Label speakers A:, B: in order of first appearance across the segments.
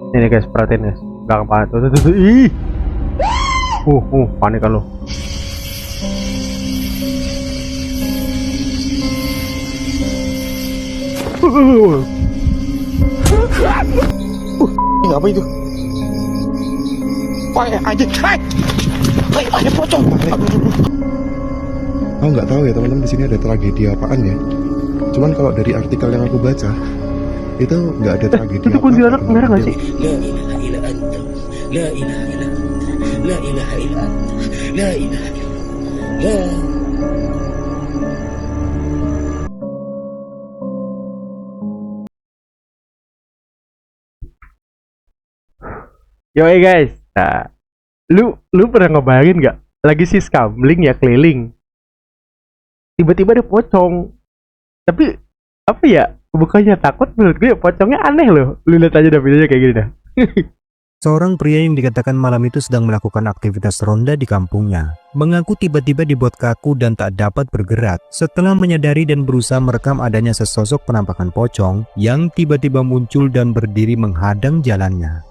A: Ini guys, perhatiin guys. Belakang panas. Tuh. Ih. Panik kan lo.
B: Apa itu? Wah, anjing. Ada pocong.
C: Aku nggak tahu ya teman-teman, di sini ada tragedi apaan ya. Cuman kalau dari artikel yang aku baca itu nggak ada tragedi
A: Itu kuntilanak merah nggak sih?
B: La ilaha illa anta. La ilaha illa anta. La ilaha illa anta. La ilaha illa. La
A: Yoi guys. Nah, lu pernah ngebayangin nggak? Lagi si scambling ya keliling. Tiba-tiba ada pocong. Tapi apa ya? Bukannya takut, menurut gue pocongnya aneh loh. Lu lihat aja dah videonya kayak gini dah.
D: Seorang pria yang dikatakan malam itu sedang melakukan aktivitas ronda di kampungnya, mengaku tiba-tiba dibuat kaku dan tak dapat bergerak setelah menyadari dan berusaha merekam adanya sesosok penampakan pocong yang tiba-tiba muncul dan berdiri menghadang jalannya.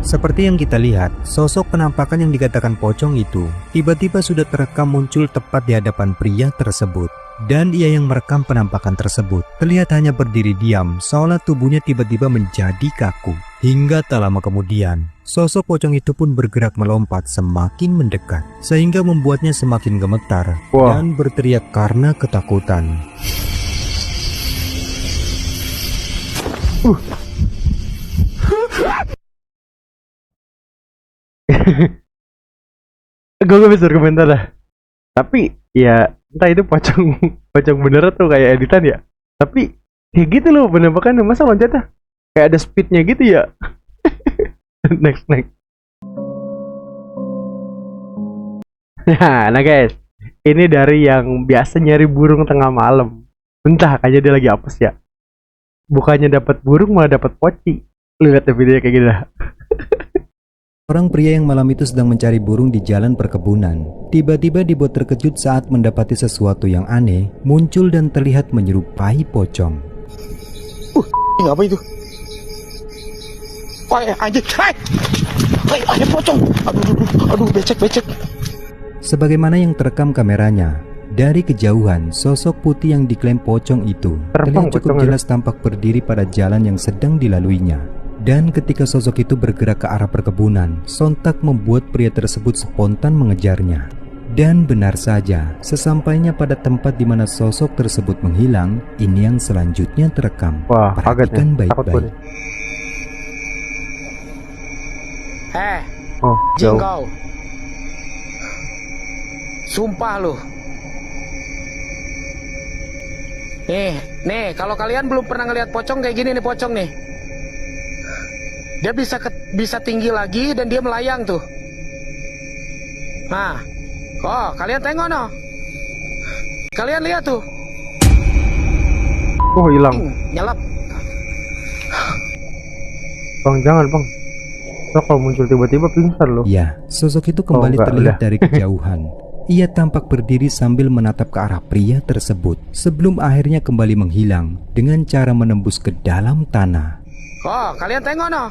D: Seperti yang kita lihat, sosok penampakan yang dikatakan pocong itu tiba-tiba sudah terekam muncul tepat di hadapan pria tersebut. Dan ia yang merekam penampakan tersebut terlihat hanya berdiri diam, seolah tubuhnya tiba-tiba menjadi kaku. Hingga tak lama kemudian, sosok pocong itu pun bergerak melompat semakin mendekat, sehingga membuatnya semakin gemetar dan berteriak karena ketakutan.
A: Gue bisa berkomentar dah. Tapi ya entah itu pocong pocong bener tuh kayak editan ya. Tapi kayak gitu loh penampakannya, masa loncatnya kayak ada speednya gitu ya. next. Nah guys, ini dari yang biasa nyari burung tengah malam. Entah kayaknya dia lagi apes ya. Bukannya dapat burung malah dapat poci. Lu lihat videonya kayak gitu dah.
D: Orang pria yang malam itu sedang mencari burung di jalan perkebunan, tiba-tiba dibuat terkejut saat mendapati sesuatu yang aneh muncul dan terlihat menyerupai pocong.
B: Apa itu? Wah, anjing. Ada pocong. Aduh, becek.
D: Sebagaimana yang terekam kameranya, dari kejauhan sosok putih yang diklaim pocong itu terlihat cukup jelas tampak berdiri pada jalan yang sedang dilaluinya. Dan ketika sosok itu bergerak ke arah perkebunan, sontak membuat pria tersebut spontan mengejarnya. Dan benar saja, sesampainya pada tempat di mana sosok tersebut menghilang, ini yang selanjutnya terekam.
A: Wah,
D: perhatikan baik-baik.
A: Jauh.
B: Kau. Sumpah lu. Nih, kalau kalian belum pernah ngelihat pocong kayak gini nih pocong nih. Dia bisa tinggi lagi dan dia melayang tuh. Nah, kalian tengok no. Kalian lihat tuh.
A: Hilang.
B: Nyelap.
A: Bang, jangan bang. So, kalau muncul tiba-tiba pingsan loh.
D: Ya, sosok itu kembali terlihat dari kejauhan. Ia tampak berdiri sambil menatap ke arah pria tersebut sebelum akhirnya kembali menghilang dengan cara menembus ke dalam tanah.
B: Kalian tengok no.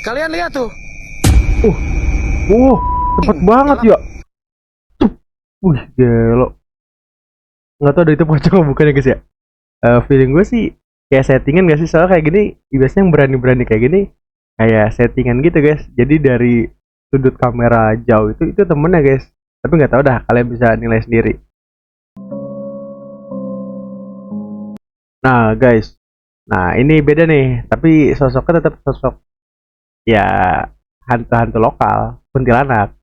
B: Kalian lihat tuh.
A: Cepet banget ya. Gelo. Nggak tahu ada itu pocong atau bukan ya guys ya. Feeling gue sih kayak settingan gak sih, soalnya kayak gini biasanya yang berani-berani kayak gini kayak settingan gitu guys. Jadi dari sudut kamera jauh itu temennya guys. Tapi nggak tahu dah, kalian bisa nilai sendiri. Nah guys, nah ini beda nih, tapi sosoknya tetap sosok ya hantu-hantu lokal, kuntilanak.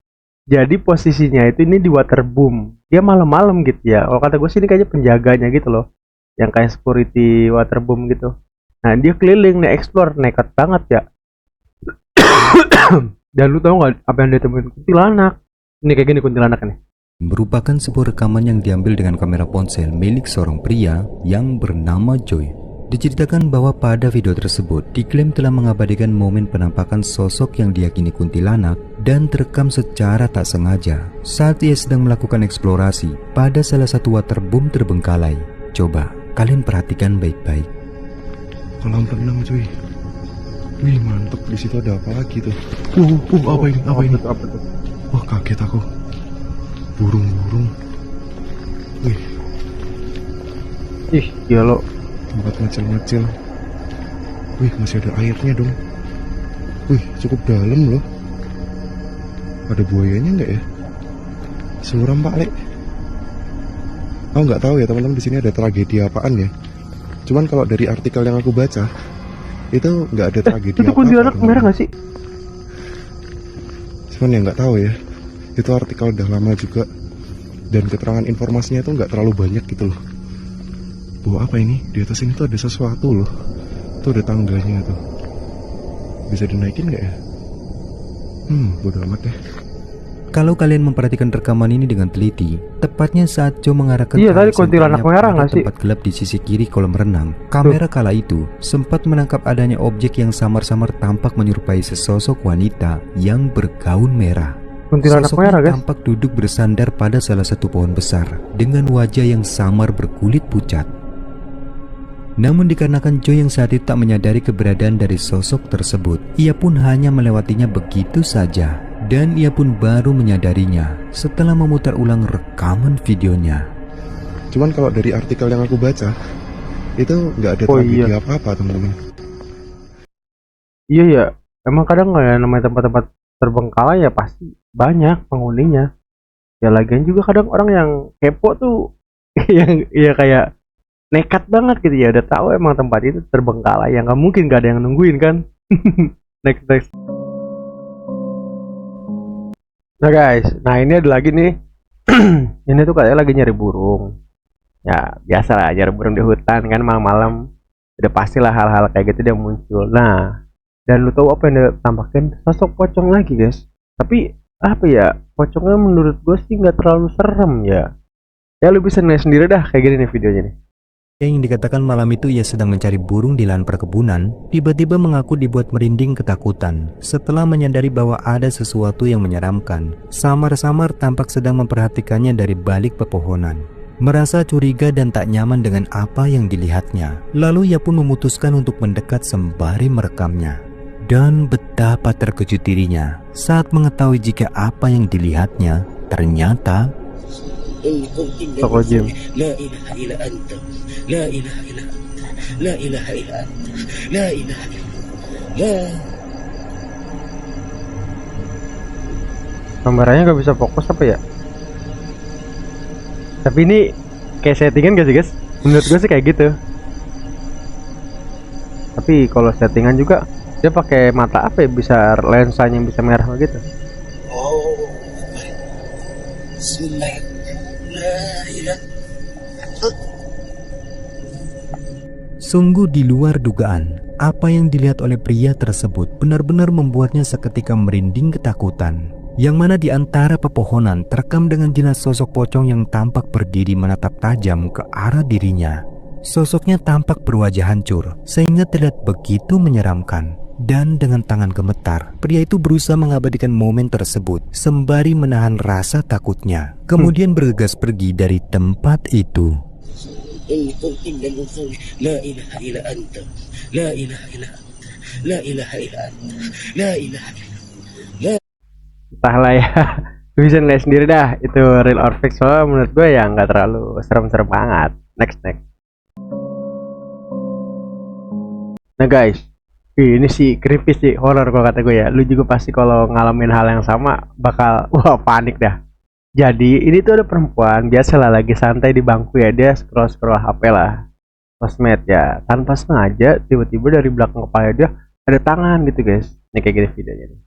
A: Jadi posisinya itu ini di waterboom, dia malam-malam gitu ya. Kalau kata gue sih ini kayaknya penjaganya gitu loh, yang kayak security waterboom gitu. Nah dia keliling nih, explore, nekat banget ya. Dan lu tahu nggak apa yang dia temuin? Kuntilanak. Ini kayak gini kuntilanak nih.
D: Merupakan sebuah rekaman yang diambil dengan kamera ponsel milik seorang pria yang bernama Joy. Diceritakan bahwa pada video tersebut diklaim telah mengabadikan momen penampakan sosok yang diyakini kuntilanak dan terekam secara tak sengaja saat ia sedang melakukan eksplorasi pada salah satu waterboom terbengkalai. Coba kalian perhatikan baik-baik.
C: Kolam renang cuy. Wih mantep, di situ ada apa lagi tuh? Apa ini? Apa ini?
A: Apa tuh?
C: Wah kaget aku. Burung-burung. Wih,
A: Ih, ya lo.
C: tempat ngecil-ngecil. Wih masih ada airnya dong. Wih cukup dalam loh. Ada buayanya nggak ya? Suram Pak Lek. Aku nggak tahu ya teman-teman, di sini ada tragedi apaan ya. Cuman kalau dari artikel yang aku baca itu nggak ada tragedi
A: Itu
C: apa-apa.
A: kuntilanak
C: teman-teman.
A: merah nggak sih?
C: Cuman ya nggak tahu ya. Itu artikel udah lama juga dan keterangan informasinya itu nggak terlalu banyak gitu loh. Wah apa ini? Di atas ini tuh ada sesuatu loh. Tuh ada tangganya tuh. Bisa dinaikin nggak ya? Bodo amat deh.
D: Kalau kalian memperhatikan rekaman ini dengan teliti, tepatnya saat Joe mengarahkan
A: Iya, tadi
D: tangan
A: kuntilanak
D: senternya
A: merah
D: pada
A: nggak sih?
D: tempat gelap di sisi kiri kolam renang, kamera kala itu sempat menangkap adanya objek yang samar-samar tampak menyerupai sesosok wanita yang bergaun merah.
A: Kuntilanak
D: Sosoknya
A: merah, guys.
D: tampak duduk bersandar pada salah satu pohon besar dengan wajah yang samar berkulit pucat. Namun dikarenakan Joe yang saat itu tak menyadari keberadaan dari sosok tersebut, ia pun hanya melewatinya begitu saja. Dan ia pun baru menyadarinya setelah memutar ulang rekaman videonya.
C: Cuman kalau dari artikel yang aku baca itu nggak ada
A: Oh,
C: tragedi
A: iya.
C: apa-apa teman-teman.
A: Iya ya, emang kadang nggak ya namanya tempat-tempat terbengkalai ya pasti banyak penghuninya. Ya lagian juga kadang orang yang kepo tuh yang ya kayak nekat banget gitu ya, udah tahu emang tempat itu terbengkalai, yang nggak mungkin gak ada yang nungguin kan. next. Nah guys, nah ini ada lagi nih. Ini tuh katanya lagi nyari burung. Ya biasa lah, nyari burung di hutan kan malam-malam. Udah pastilah hal-hal kayak gitu dia muncul. Nah, dan lu tahu apa yang dia tampakin? Sosok pocong lagi guys. Tapi apa ya, pocongnya menurut gue sih nggak terlalu serem ya. Ya lu bisa nilai sendiri dah, kayak gini nih videonya nih.
D: Yang dikatakan malam itu ia sedang mencari burung di lahan perkebunan, tiba-tiba mengaku dibuat merinding ketakutan setelah menyadari bahwa ada sesuatu yang menyeramkan. Samar-samar tampak sedang memperhatikannya dari balik pepohonan. Merasa curiga dan tak nyaman dengan apa yang dilihatnya, lalu ia pun memutuskan untuk mendekat sembari merekamnya. Dan betapa terkejut dirinya saat mengetahui jika apa yang dilihatnya ternyata
A: Toko Jim.
B: La ilaha illa anta. La ilaha illa anta. La ilaha illa anta. La ilaha illa. La.
A: Kameranya nggak bisa fokus apa ya? Tapi ini kayak settingan gak sih guys? Menurut gue sih kayak gitu. Tapi kalau settingan juga dia pakai mata apa ya, bisa lensanya bisa merah gitu.
B: Oh. Bismillah. La ilaha.
D: Sungguh di luar dugaan, apa yang dilihat oleh pria tersebut benar-benar membuatnya seketika merinding ketakutan. Yang mana di antara pepohonan terekam dengan jelas sosok pocong yang tampak berdiri menatap tajam ke arah dirinya. Sosoknya tampak berwajah hancur, sehingga terlihat begitu menyeramkan. Dan dengan tangan gemetar, pria itu berusaha mengabadikan momen tersebut sembari menahan rasa takutnya. Kemudian bergegas pergi dari tempat itu.
B: La ilaha illa anta. La ilaha illa anta. La ilaha illa anta. La ilaha illa.
A: Entahlah ya. Lu bisa nilai sendiri dah itu real or fake, soalnya menurut gue ya nggak terlalu serem-serem banget. Next. Nah guys, ini sih creepy sih, horror kalau kata gue ya. Lu juga pasti kalau ngalamin hal yang sama bakal wah panik dah. Jadi ini tuh ada perempuan biasalah lagi santai di bangku ya, dia scroll HP lah, sosmed ya, tanpa sengaja tiba-tiba dari belakang kepala dia ada tangan gitu guys. Ini kayak gini videonya nih.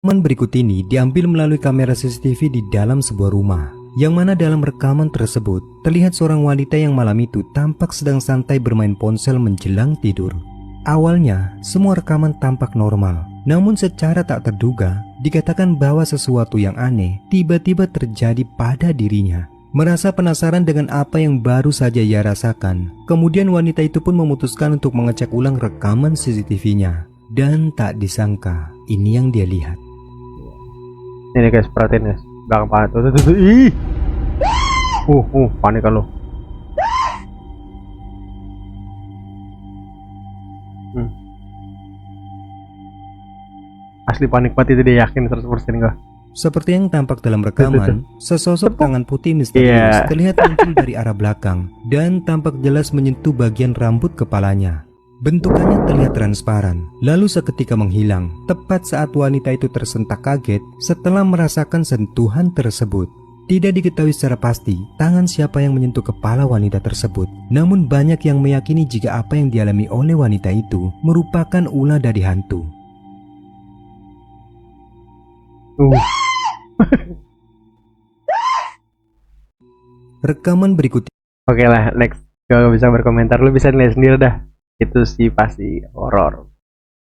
D: Rekaman berikut ini diambil melalui kamera CCTV di dalam sebuah rumah, yang mana dalam rekaman tersebut terlihat seorang wanita yang malam itu tampak sedang santai bermain ponsel menjelang tidur. Awalnya semua rekaman tampak normal, namun secara tak terduga dikatakan bahwa sesuatu yang aneh tiba-tiba terjadi pada dirinya. Merasa penasaran dengan apa yang baru saja ia rasakan, kemudian wanita itu pun memutuskan untuk mengecek ulang rekaman CCTV-nya. Dan tak disangka, ini yang dia lihat.
A: Ini guys, perhatiin guys. Belakang panik. Tuh. Ih. Panik kan lo. Asli panik banget itu, dia yakin 100% gak?
D: Seperti yang tampak dalam rekaman, sesosok tangan putih misterius
A: Iya.
D: terlihat muncul dari arah belakang dan tampak jelas menyentuh bagian rambut kepalanya. Bentukannya terlihat transparan, lalu seketika menghilang, tepat saat wanita itu tersentak kaget setelah merasakan sentuhan tersebut. Tidak diketahui secara pasti tangan siapa yang menyentuh kepala wanita tersebut, namun banyak yang meyakini jika apa yang dialami oleh wanita itu merupakan ulah dari hantu. Rekaman berikut.
A: Oke lah, next. Gak bisa berkomentar, lu bisa nilai sendiri dah. Itu sih pasti horor.